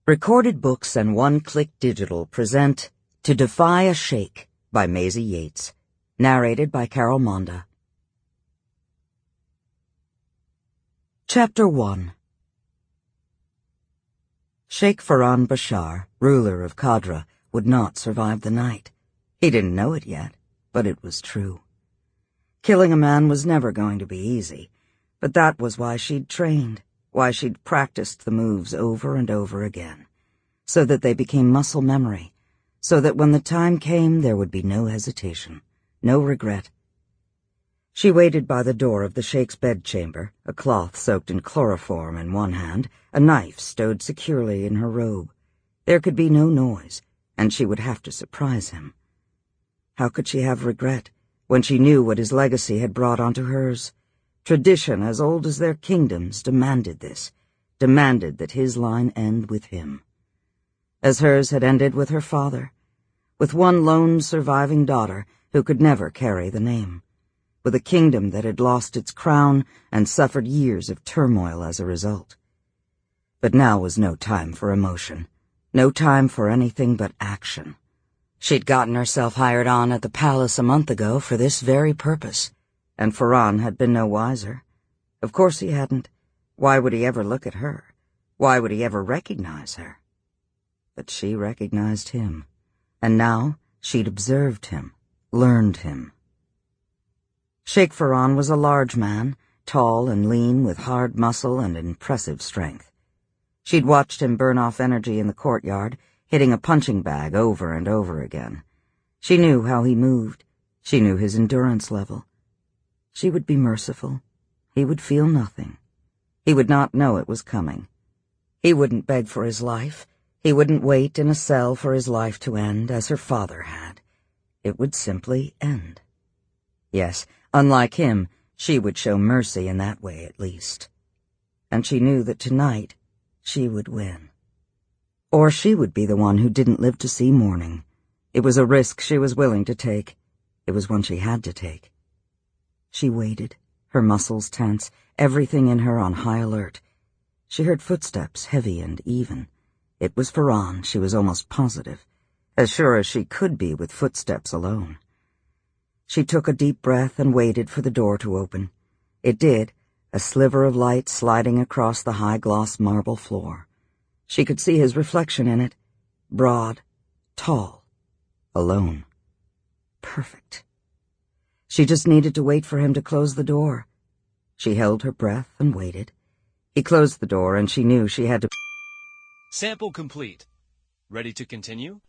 Recorded Books and One-Click Digital present To Defy a Sheikh by Maisey Yates, narrated by Monda. Chapter 1. Sheikh Ferran Bashar, ruler of Qadra, would not survive the night. He didn't know it yet, but it was true. Killing a man was never going to be easy, but that was why she'd trained, why she'd practiced the moves over and over again, so that they became muscle memory, so that when the time came there would be no hesitation, no regret. She waited by the door of the Sheikh's bedchamber, a cloth soaked in chloroform in one hand, a knife stowed securely in her robe. There could be no noise, and she would have to surprise him. How could she have regret when she knew what his legacy had brought onto hers? Tradition as old as their kingdoms demanded this, demanded that his line end with him. As hers had ended with her father, with one lone surviving daughter who could never carry the name, with a kingdom that had lost its crown and suffered years of turmoil as a result. But now was no time for emotion, no time for anything but action. She'd gotten herself hired on at the palace a month ago for this very purpose, and Ferran had been no wiser. Of course he hadn't. Why would he ever look at her? Why would he ever recognize her? But she recognized him, and now she'd observed him, learned him. Sheikh Ferran was a large man, tall and lean with hard muscle and impressive strength. She'd watched him burn off energy in the courtyard, hitting a punching bag over and over again. She knew how he moved. She knew his endurance level. She would be merciful. He would feel nothing. He would not know it was coming. He wouldn't beg for his life. He wouldn't wait in a cell for his life to end, as her father had. It would simply end. Yes, unlike him, she would show mercy in that way at least. And she knew that tonight she would win. Or she would be the one who didn't live to see morning. It was a risk she was willing to take. It was one she had to take. She waited, her muscles tense, everything in her on high alert. She heard footsteps, heavy and even. It was Ferran, she was almost positive, as sure as she could be with footsteps alone. She took a deep breath and waited for the door to open. It did, a sliver of light sliding across the high-gloss marble floor. She could see his reflection in it, broad, tall, alone. Perfect. She just needed to wait for him to close the door. She held her breath and waited. He closed the door and she knew she had to... Sample complete. Ready to continue?